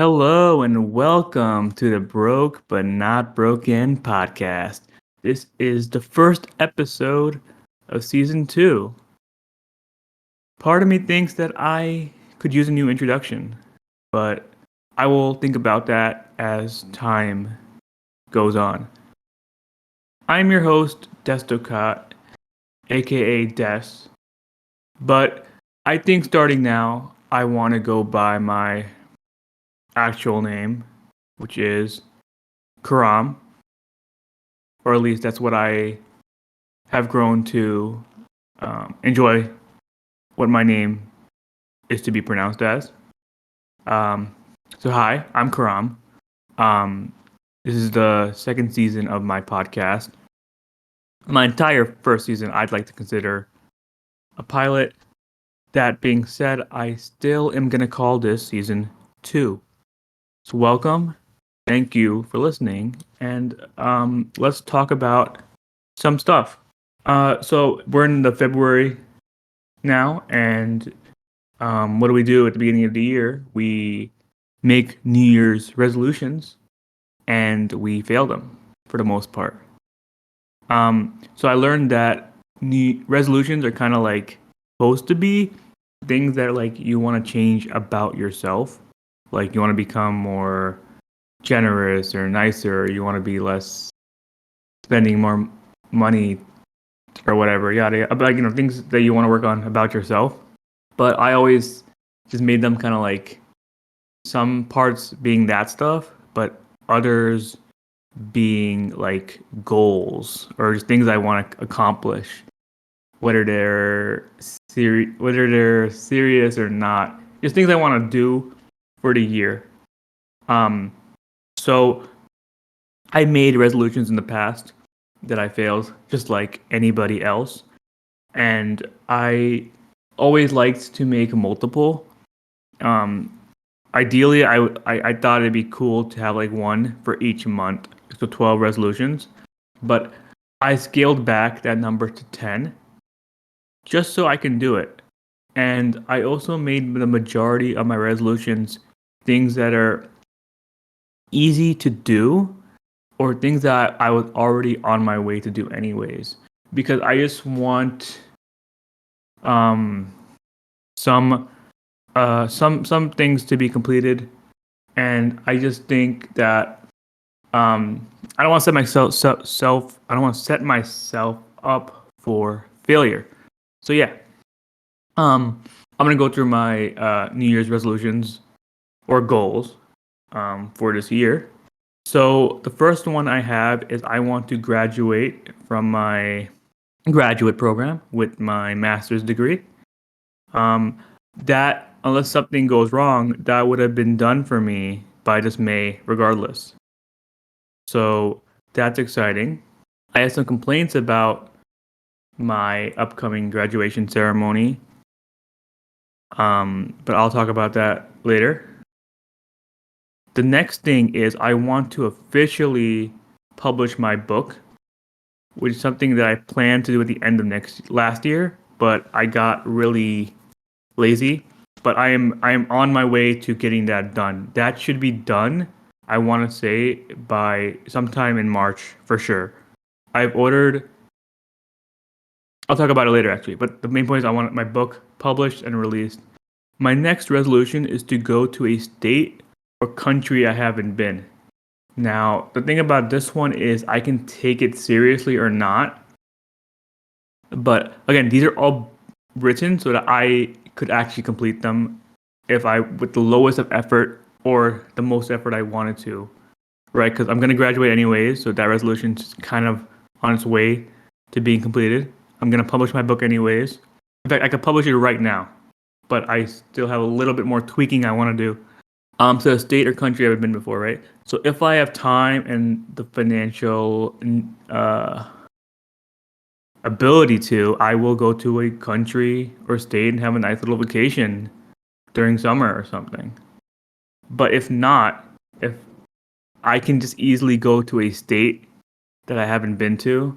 Hello and welcome to the Broke But Not Broken podcast. This is the first episode of season 2. Part of me thinks that I could use a new introduction, but I will think about that as time goes on. I'm your host, Destocott, aka Des, but I think starting now, I want to go by my actual name, which is Khurram, or at least that's what I have grown to enjoy what my name is to be pronounced as. Um, so, hi, I'm Khurram. Um, this is the second season of my podcast. My entire first season, I'd like to consider a pilot. That being said, I still am going to call this season 2. So, welcome. Thank you for listening. And let's talk about some stuff. So, we're in the February now, and what do we do at the beginning of the year? We make New Year's resolutions, and we fail them for the most part. So I learned that new resolutions are kind of like supposed to be things that like you want to change about yourself. Like you want to become more generous or nicer, or you want to be less spending more money or whatever, yada yada. But like, things that you want to work on about yourself. But I always just made them kind of like some parts being that stuff, but others being like goals or just things I want to accomplish, whether they're serious or not. Just things I want to do for the year. Um, so I made resolutions in the past that I failed, just like anybody else, and I always liked to make multiple. Um, Ideally, I thought it'd be cool to have like one for each month, so 12 resolutions. But I scaled back that number to 10 just so I can do it. And I also made the majority of my resolutions things that are easy to do or things that I was already on my way to do anyways. Because I just want um some some things to be completed, and I just think that I don't want to set myself I don't want to set myself up for failure. So yeah, I'm gonna go through my New Year's resolutions or goals for this year. So the first one I have is I want to graduate from my graduate program with my master's degree. Um, that unless something goes wrong, that would have been done for me by this May, regardless. So that's exciting. I had some complaints about my upcoming graduation ceremony, but I'll talk about that later. The next thing is I want to officially publish my book, which is something that I planned to do at the end of last year, but I got really lazy. But I am on my way to getting that done. That should be done, I want to say, by sometime in March for sure. I've ordered. I'll talk about it later actually, but the main point is I want my book published and released. My next resolution is to go to a state or country I haven't been. Now, the thing about this one is I can take it seriously or not. But again, these are all written so that I could actually complete them if I with the lowest of effort or the most effort I wanted to, right? Because I'm gonna graduate anyways, so that resolution's kind of on its way to being completed. I'm gonna publish my book anyways. In fact, I could publish it right now, but I still have a little bit more tweaking I want to do. So a state or country I've been before, right? So if I have time and the financial uh ability to, I will go to a country or state and have a nice little vacation during summer or something. But if not, if I can just easily go to a state that I haven't been to,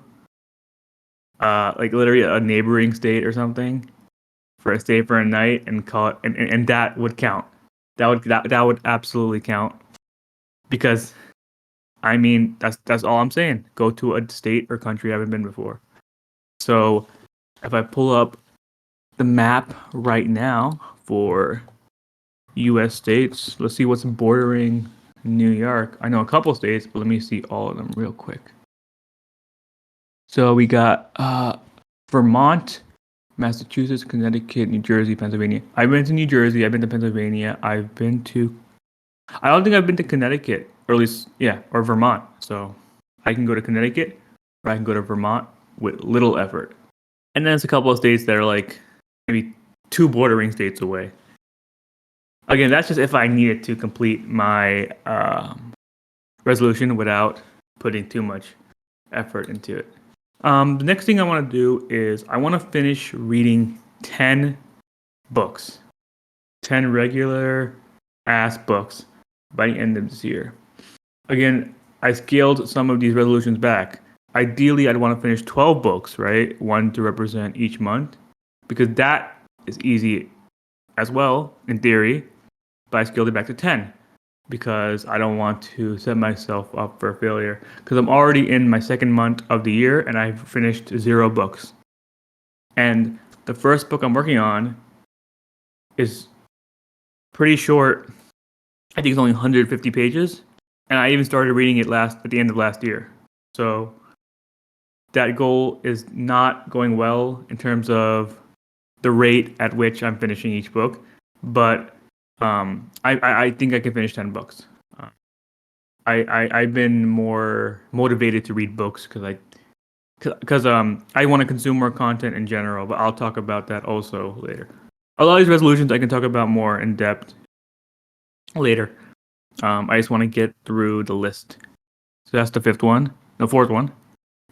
like literally a neighboring state or something, for a stay for a night and call it, and that would count. That would absolutely count because I mean that's all I'm saying. Go to a state or country I haven't been before. So if I pull up the map right now for U.S. states, let's see what's bordering New York. I know a couple states, but let me see all of them real quick. So we got Vermont, Massachusetts, Connecticut, New Jersey, Pennsylvania. I've been to New Jersey. I've been to Pennsylvania. I've been to. I don't think I've been to Connecticut, or at least or Vermont. So I can go to Connecticut, or I can go to Vermont with little effort. And then there's a couple of states that are like maybe 2 bordering states away. Again, that's just if I needed to complete my resolution without putting too much effort into it. The next thing I want to do is I want to finish reading 10 books, 10 regular ass books by the end of this year. Again, I scaled some of these resolutions back. Ideally, I'd want to finish 12 books, right? One to represent each month, because that is easy as well, in theory, but I scaled it back to 10 because I don't want to set myself up for failure, because I'm already in my second month of the year and I've finished 0 books. And the first book I'm working on is pretty short. I think it's only 150 pages, and I even started reading it at the end of last year. So that goal is not going well in terms of the rate at which I'm finishing each book, but I think I can finish 10 books. I've been more motivated to read books because I want to consume more content in general, but I'll talk about that also later. A lot of these resolutions I can talk about more in depth later. I just want to get through the list. So that's the fourth one.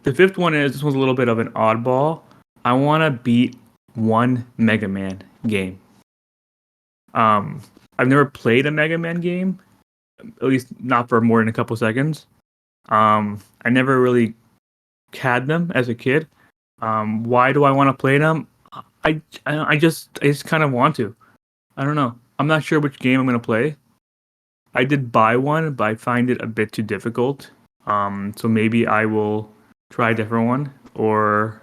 The fifth one is, this one's a little bit of an oddball. I want to beat one Mega Man game. I've never played a Mega Man game, at least not for more than a couple seconds. I never really had them as a kid. Why do I want to play them? I just kind of want to. I don't know. I'm not sure which game I'm gonna play. I did buy one, but I find it a bit too difficult. So maybe I will try a different one, or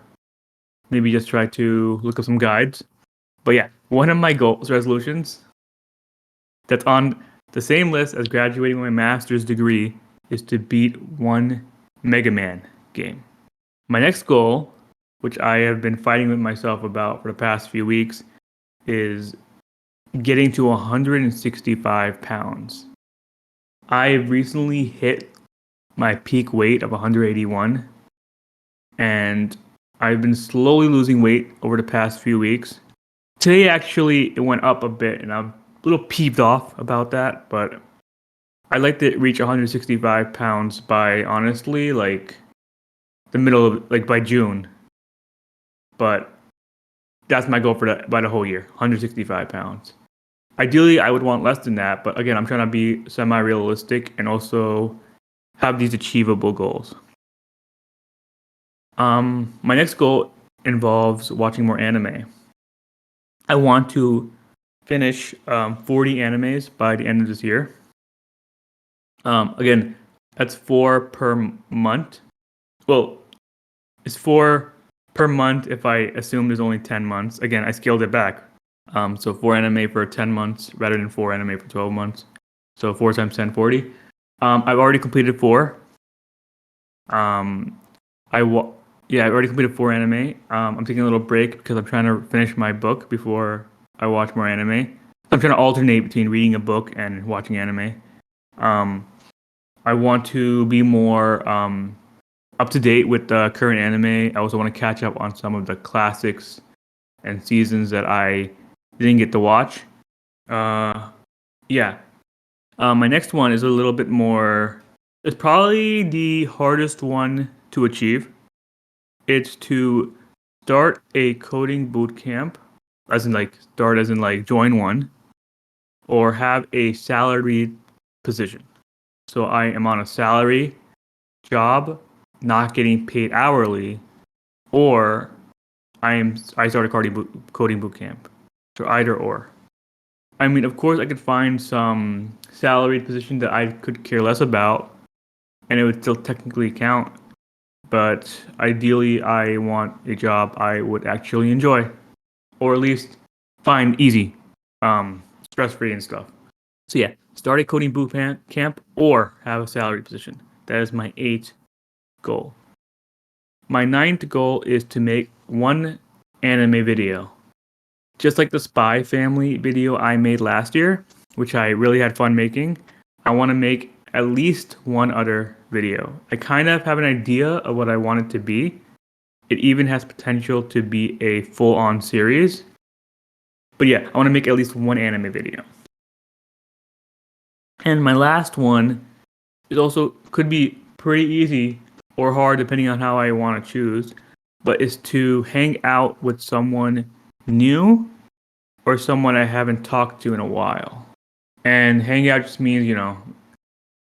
maybe just try to look up some guides. But yeah, one of my resolutions that's on the same list as graduating with my master's degree is to beat one Mega Man game. My next goal, which I have been fighting with myself about for the past few weeks, is getting to 165 pounds. I recently hit my peak weight of 181, and I've been slowly losing weight over the past few weeks. Today, actually, it went up a bit, and I'm a little peeved off about that, but I'd like to reach 165 pounds by, honestly, like the middle of, like, by June. But that's my goal by the whole year, 165 pounds. Ideally, I would want less than that, but again, I'm trying to be semi-realistic and also have these achievable goals. My next goal involves watching more anime. I want to finish 40 animes by the end of this year. Again, that's 4 per month. Well, it's 4 per month if I assume there's only 10 months. Again, I scaled it back. So 4 anime for 10 months rather than 4 anime for 12 months. So 4 times 10, 40. I've already completed 4. I've already completed 4 anime. I'm taking a little break because I'm trying to finish my book before I watch more anime. I'm trying to alternate between reading a book and watching anime. I want to be more up to date with the current anime. I also want to catch up on some of the classics and seasons that I didn't get to watch. My next one is a little bit more. It's probably the hardest one to achieve. It's to start a coding boot camp, as in join one, or have a salaried position. So I am on a salary job, not getting paid hourly, or I start a coding boot camp. So either or. I mean, of course, I could find some salaried position that I could care less about, and it would still technically count. But ideally, I want a job I would actually enjoy, or at least find easy, stress free and stuff. So yeah, start a coding boot camp or have a salary position. That is my 8th goal. My 9th goal is to make one anime video. Just like the Spy Family video I made last year, which I really had fun making, I want to make at least one other video. I kind of have an idea of what I want it to be. It even has potential to be a full-on series. But yeah, I want to make at least one anime video. And my last one is also could be pretty easy or hard depending on how I want to choose, but is to hang out with someone new or someone I haven't talked to in a while. And hanging out just means,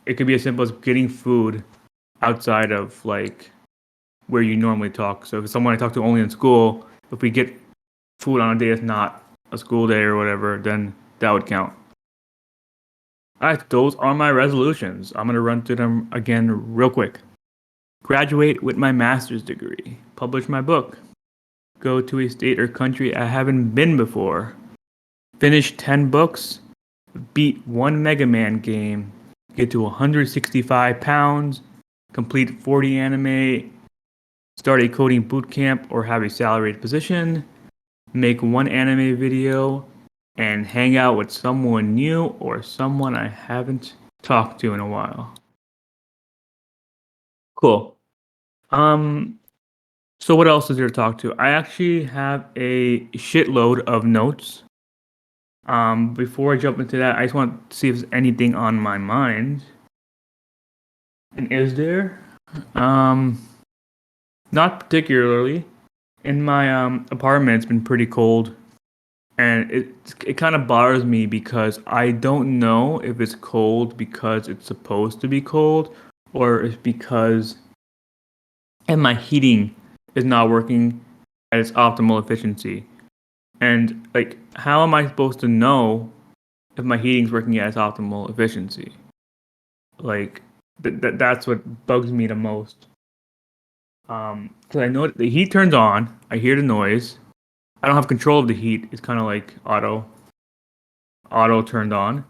it could be as simple as getting food outside of like where you normally talk. So if it's someone I talk to only in school, if we get food on a day that's not a school day or whatever, then that would count. Alright, those are my resolutions. I'm gonna run through them again real quick. Graduate with my master's degree. Publish my book. Go to a state or country I haven't been before. Finish 10 books. Beat one Mega Man game. Get to 165 pounds. Complete 40 anime. Start a coding boot camp or have a salaried position. Make one anime video. And hang out with someone new or someone I haven't talked to in a while. Cool. So what else is there to talk to? I actually have a shitload of notes. Before I jump into that, I just want to see if there's anything on my mind. And is there? Not particularly. In my apartment, it's been pretty cold. And it kind of bothers me because I don't know if it's cold because it's supposed to be cold or if because and my heating is not working at its optimal efficiency. And like, how am I supposed to know if my heating's working at its optimal efficiency? Like, that's what bugs me the most. Because I know the heat turns on, I hear the noise. I don't have control of the heat. It's kind of like auto turned on.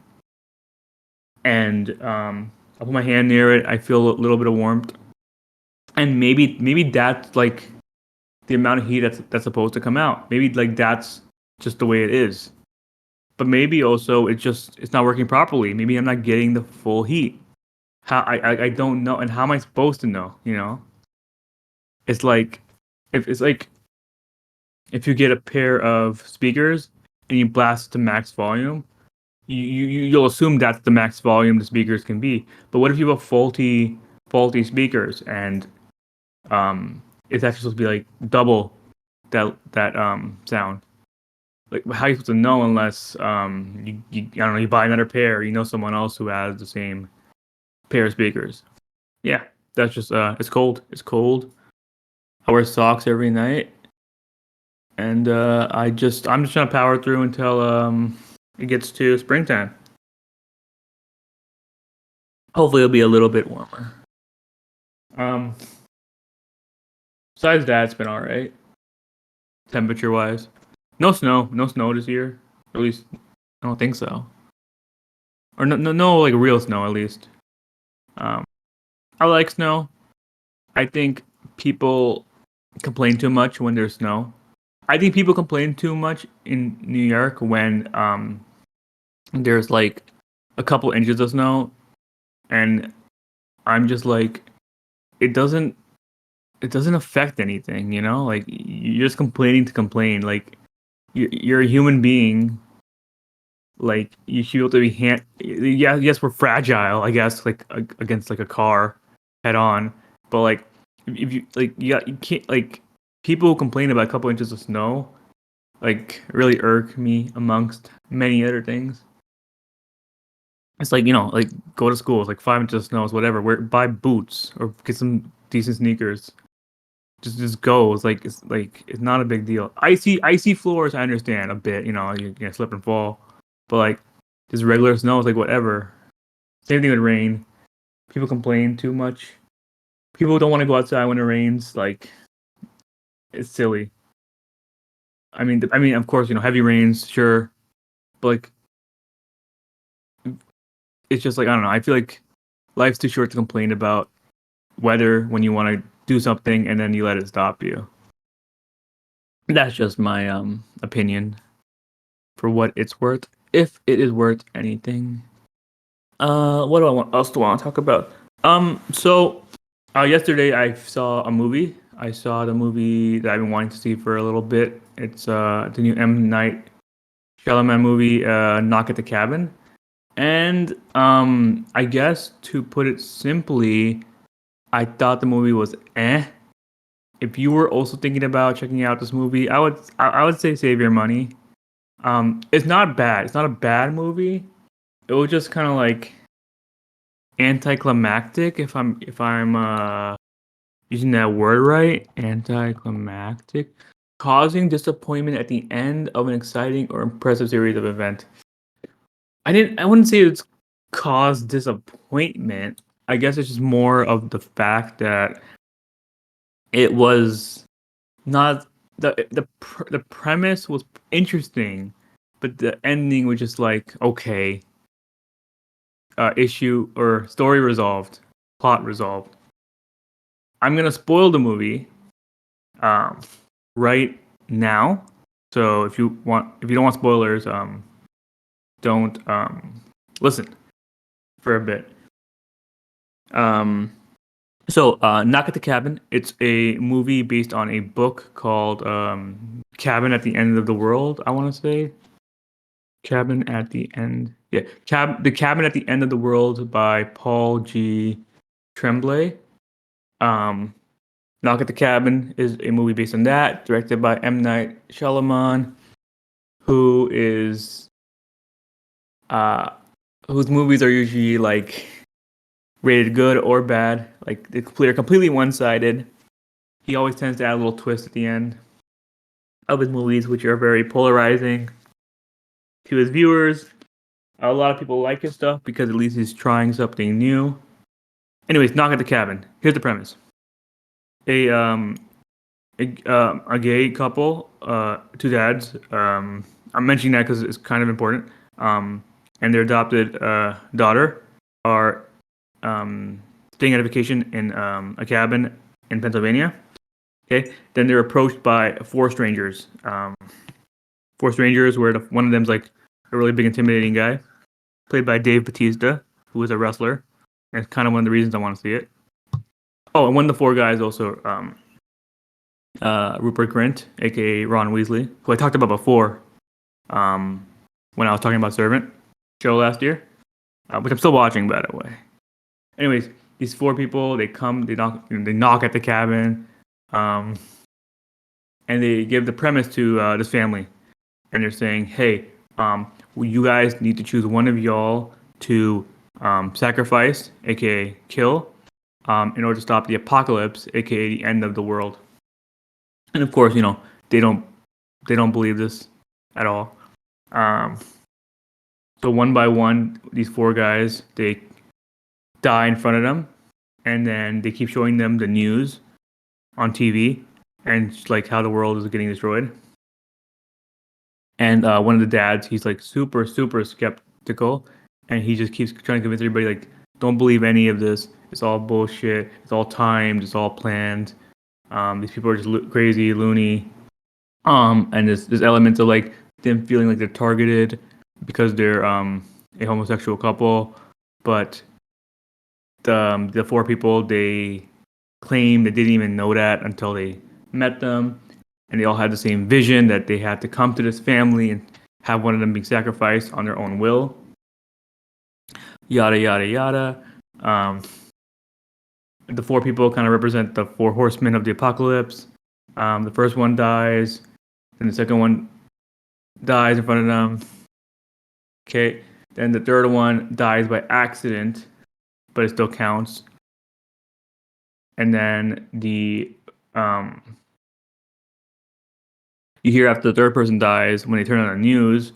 And I put my hand near it. I feel a little bit of warmth. And maybe that's like the amount of heat that's supposed to come out. Maybe like that's just the way it is. But maybe also it's not working properly. Maybe I'm not getting the full heat. How I don't know, and how am I supposed to know? It's like if you get a pair of speakers and you blast to max volume, you'll assume that's the max volume the speakers can be. But what if you have faulty speakers and it's actually supposed to be like double that sound? Like, how are you supposed to know unless you I don't know, you buy another pair, or you know someone else who has the same pair of speakers? Yeah, that's just it's cold. It's cold. I wear socks every night, and I'm just trying to power through until it gets to springtime. Hopefully, it'll be a little bit warmer. Um, Besides that, it's been all right, temperature wise. No snow this year. At least I don't think so. Or no, like real snow at least. Um, I like snow. I think people complain too much when there's snow. I think people complain too much in New York when there's like a couple inches of snow, and I'm just like, it doesn't affect anything, Like, you're just complaining to complain. Like, you're a human being. Like, you should be able to be yeah, yes, we're fragile, I guess, like against like a car head on. But like, if you like, you can't like, people who complain about a couple inches of snow, like, really irk me amongst many other things. It's like, like, go to school. It's like 5 inches of snow is whatever. Buy boots or get some decent sneakers. Just go. It's not a big deal. Icy floors, I understand a bit. You're gonna slip and fall. But like just regular snow is like whatever. Same thing with rain. People complain too much. People don't want to go outside when it rains. Like it's silly. Of course, heavy rains, sure, but like it's just like I don't know. I feel like life's too short to complain about weather when you want to do something and then you let it stop you. That's just my opinion for what it's worth, if it is worth anything. What do I want else do I want to talk about? Yesterday I saw a movie. I saw the movie that I've been wanting to see for a little bit. It's the new M Night Shyamalan movie, Knock at the Cabin. And I guess to put it simply, I thought the movie was eh. If you were also thinking about checking out this movie, I would say save your money. It's not bad. It's not a bad movie. It was just kind of like anticlimactic, if I'm using that word right. Anticlimactic, causing disappointment at the end of an exciting or impressive series of events. I wouldn't say it's caused disappointment. I guess it's just more of the fact that it was not the premise was interesting, but the ending was just like okay, issue or story resolved, plot resolved. I'm gonna spoil the movie, um, right now. So if you don't want spoilers, don't listen for a bit. Um, Knock at the Cabin. It's a movie based on a book called Cabin at the End of the World. I want to say Cabin at the End. Yeah, The Cabin at the End of the World by Paul G. Tremblay. Um, Knock at the Cabin is a movie based on that, directed by M. Night Shyamalan, who is whose movies are usually like rated good or bad, like they're completely one-sided. He always tends to add a little twist at the end of his movies, which are very polarizing to his viewers. A lot of people like his stuff because at least he's trying something new. Anyways, Knock at the Cabin. Here's the premise: a a gay couple, two dads. I'm mentioning that because it's kind of important. And their adopted daughter are staying at a vacation in a cabin in Pennsylvania. Okay, then they're approached by four strangers. Four strangers, where one of them's like a really big, intimidating guy, played by Dave Bautista, who is a wrestler. And it's kind of one of the reasons I want to see it. Oh, and one of the four guys also Rupert Grint, aka Ron Weasley, who I talked about before um, when I was talking about Servant show last year, which I'm still watching, by the way. Anyways, these four people, they knock at the cabin, and they give the premise to this family, and they're saying, "Hey, you guys need to choose one of y'all to sacrifice, aka kill, in order to stop the apocalypse, aka the end of the world." And of course, they don't believe this at all. Um, so one by one, these four guys they die in front of them, and then they keep showing them the news on TV and like how the world is getting destroyed. And one of the dads, he's like super super skeptical, and he just keeps trying to convince everybody like, don't believe any of this. It's all bullshit. It's all timed. It's all planned. These people are just crazy, loony. And there's elements of like them feeling like they're targeted because they're a homosexual couple, but the four people they claim they didn't even know that until they met them, and they all had the same vision that they had to come to this family and have one of them being sacrificed on their own will. Yada yada yada. The four people kind of represent the four horsemen of the apocalypse. The first one dies, and the second one dies in front of them. Okay, then the third one dies by accident, but it still counts. And then you hear after the third person dies, when they turn on the news,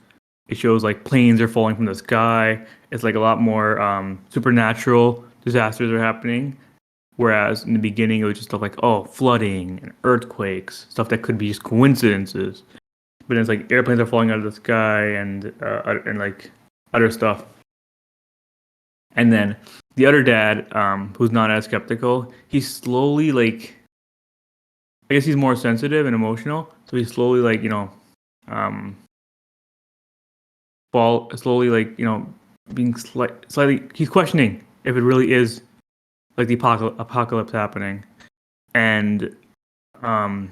it shows like planes are falling from the sky. It's like a lot more supernatural disasters are happening. Whereas in the beginning, it was just stuff like, oh, flooding and earthquakes, stuff that could be just coincidences. But then it's like airplanes are falling out of the sky and like other stuff. And then the other dad, who's not as skeptical, he's slowly like, I guess he's more sensitive and emotional, so he's slowly like, um, slowly like, being slightly, he's questioning if it really is like the apocalypse happening. And um,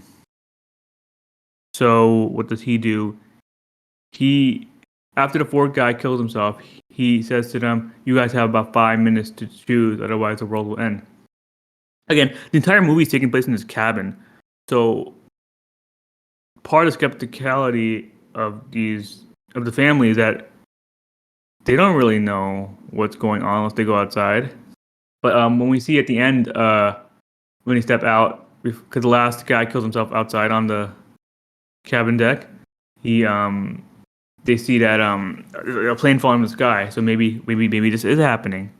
so what does he do? He, after the fourth guy kills himself, he says to them, "You guys have about 5 minutes to choose, otherwise the world will end." Again, the entire movie is taking place in this cabin, so part of the skepticality of the family is that they don't really know what's going on unless they go outside. But when we see at the end, when he step out, because the last guy kills himself outside on the cabin deck, he they see that a plane falling from the sky. So maybe this is happening.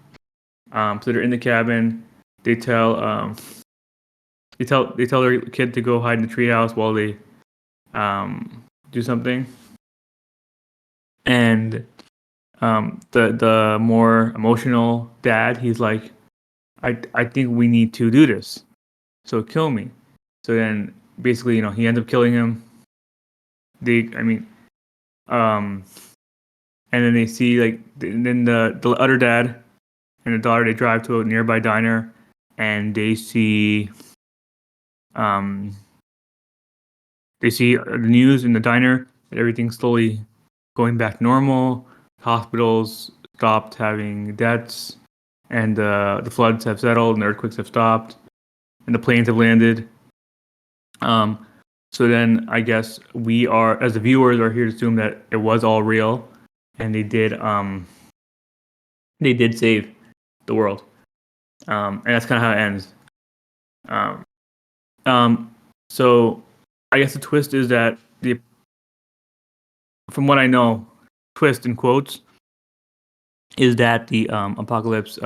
So they're in the cabin. They tell their kid to go hide in the treehouse while they do something. And the more emotional dad, he's like, I think we need to do this. So kill me. So then basically, he ends up killing him. And then they see like, then the other dad and the daughter, they drive to a nearby diner, and they see the news in the diner that everything's slowly going back to normal. Hospitals stopped having deaths, and the floods have settled, and the earthquakes have stopped, and the planes have landed. So then I guess we are, as the viewers, are here to assume that it was all real, and they did save the world, and that's kind of how it ends. So I guess the twist is that from what I know, twist in quotes, is that the apocalypse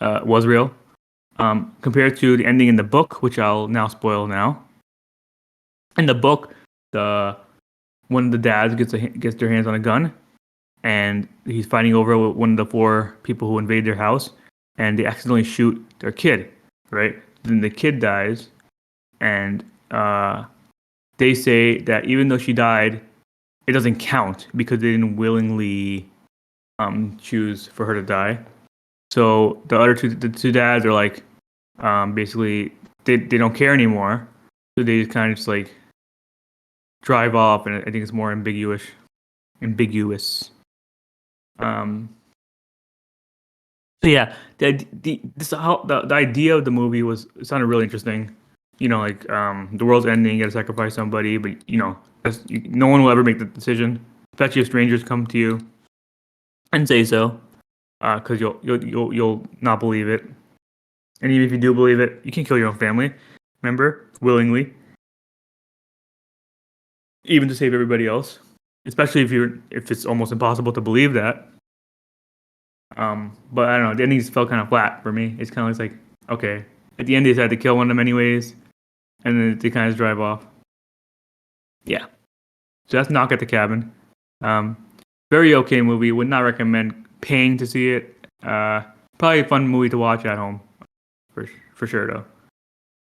was real, compared to the ending in the book, which I'll now spoil now. In the book, one of the dads gets their hands on a gun, and he's fighting over one of the four people who invade their house, and they accidentally shoot their kid, right? Then the kid dies, and they say that even though she died, it doesn't count because they didn't willingly choose for her to die. So the two dads are like, basically they don't care anymore, so they kind of just like drive off, and I think it's more ambiguous. So yeah, the idea of the movie sounded really interesting. Like the world's ending, you gotta sacrifice somebody, but no one will ever make the decision, especially if strangers come to you and say so, because you'll not believe it, and even if you do believe it, you can't kill your own family, remember, willingly, even to save everybody else, especially if it's almost impossible to believe that. But I don't know, the endings felt kind of flat for me. It's kind of like, okay, at the end they decided to kill one of them anyways, and then they kind of drive off. Yeah, so that's Knock at the Cabin. Very okay movie. Would not recommend paying to see it. Probably a fun movie to watch at home, for sure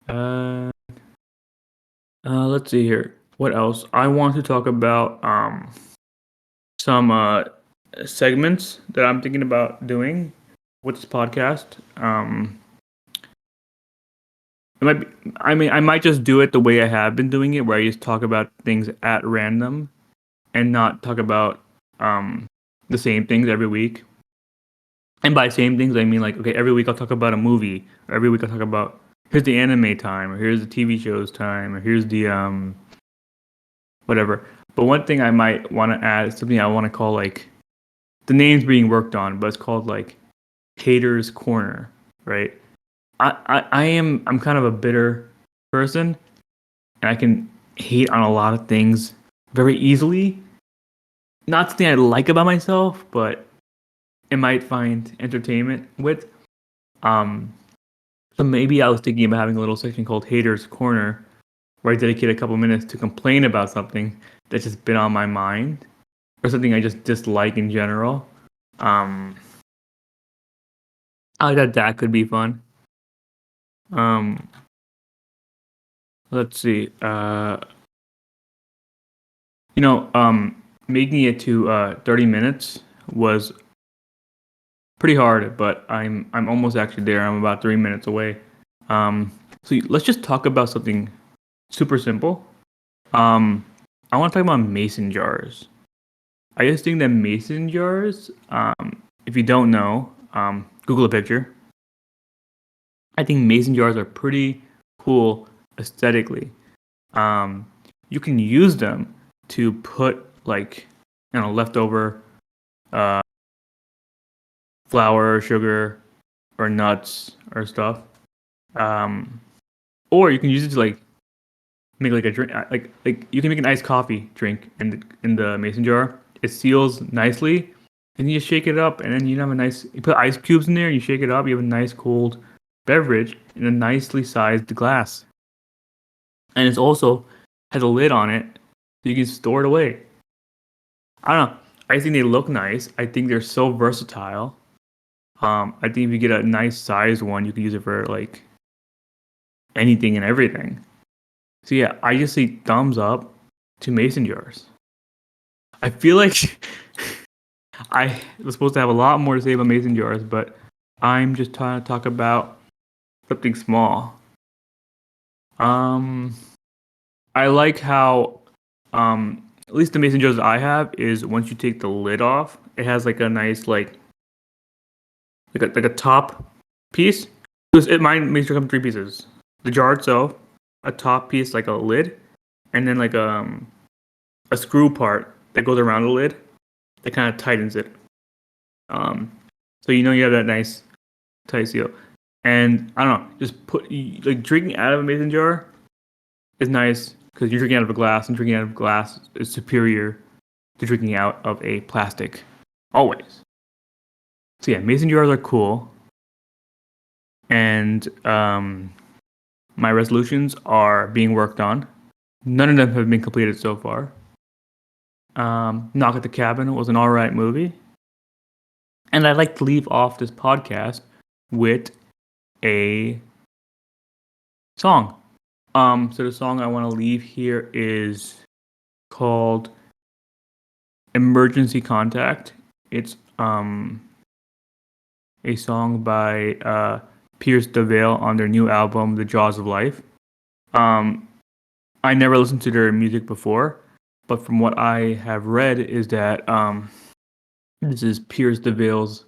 though. Let's see here. What else? I want to talk about some segments that I'm thinking about doing with this podcast. I might just do it the way I have been doing it, where I just talk about things at random and not talk about the same things every week. And by same things, I mean like, okay, every week I'll talk about a movie, or every week I'll talk about, here's the anime time, or here's the TV shows time, or here's the whatever. But one thing I might want to add is something I want to call like, the name's being worked on, but it's called like Hater's Corner, right? I'm kind of a bitter person, and I can hate on a lot of things very easily. Not something I like about myself, but I might find entertainment with. Um, so maybe I was thinking about having a little section called Haters Corner, where I dedicate a couple minutes to complain about something that's just been on my mind or something I just dislike in general. Um, I thought that could be fun. Um, let's see. Making it to 30 minutes was pretty hard, but I'm almost actually there. I'm about 3 minutes away. So let's just talk about something super simple. Um, I want to talk about mason jars. I just think that mason jars, if you don't know, Google a picture. I think mason jars are pretty cool aesthetically. Um, you can use them to put like, leftover uh, flour, sugar, or nuts or stuff. Um, or you can use it to like make like a drink, like you can make an iced coffee drink in the mason jar. It seals nicely, and you just shake it up, and then you have a nice. You put ice cubes in there, you shake it up, you have a nice cold beverage in a nicely sized glass, and it's also has a lid on it, so you can store it away. I don't know. I think they look nice. I think they're so versatile. I think if you get a nice size one, you can use it for like anything and everything. So yeah, I just say thumbs up to mason jars. I feel like I was supposed to have a lot more to say about mason jars, but I'm just trying to talk about something small. Um, I like how, at least the mason jars I have is once you take the lid off, it has like a nice like a top piece. Because mine makes sure come three pieces: the jar itself, a top piece like a lid, and then like a screw part that goes around the lid that kind of tightens it. Um, so you have that nice tight seal. And I don't know, just put like drinking out of a mason jar is nice because you're drinking out of a glass, and drinking out of glass is superior to drinking out of a plastic, always. So yeah, mason jars are cool, and my resolutions are being worked on. None of them have been completed so far. Knock at the Cabin was an alright movie. And I'd like to leave off this podcast with a song. So the song I want to leave here is called Emergency Contact. It's a song by Pierce DeVale on their new album, The Jaws of Life. I never listened to their music before, but from what I have read is that this is Pierce DeVale's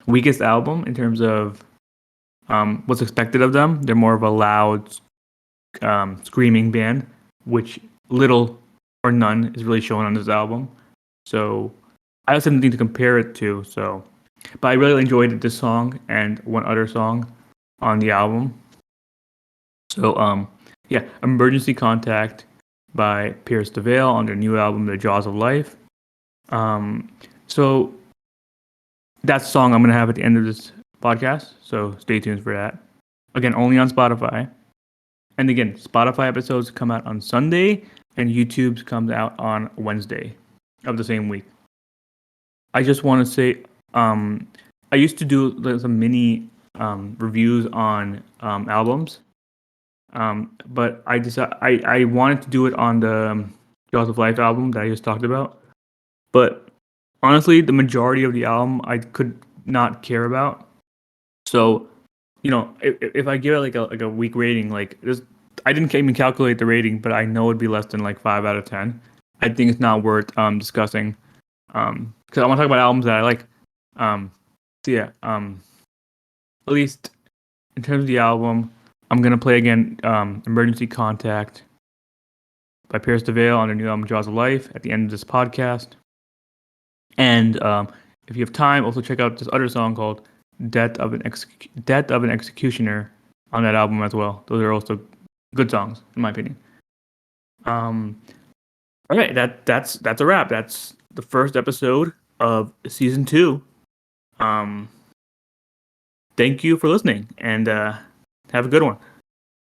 weakest album in terms of what's expected of them. They're more of a loud, screaming band, which little or none is really shown on this album. So I have something to compare it to. So, but I really enjoyed this song and one other song on the album. So yeah, Emergency Contact by Pierce DeVale on their new album, The Jaws of Life. So that song I'm gonna have at the end of this podcast. So stay tuned for that. Again, only on Spotify. And again, Spotify episodes come out on Sunday, and YouTube's comes out on Wednesday of the same week. I just want to say, I used to do some mini reviews on albums, but I decided I wanted to do it on the Jaws of Life album that I just talked about. But honestly, the majority of the album I could not care about. So, if I give it like a weak rating, like this, I didn't even calculate the rating, but I know it'd be less than like 5 out of 10. I think it's not worth discussing. Because I want to talk about albums that I like. So yeah, at least in terms of the album, I'm gonna play again "Emergency Contact" by Pierce DeVale on their new album "Jaws of Life" at the end of this podcast. And if you have time, also check out this other song called "Death of an Executioner" on that album as well. Those are also good songs, in my opinion. All right, that's a wrap. That's the first episode of season 2. Um, thank you for listening, and have a good one.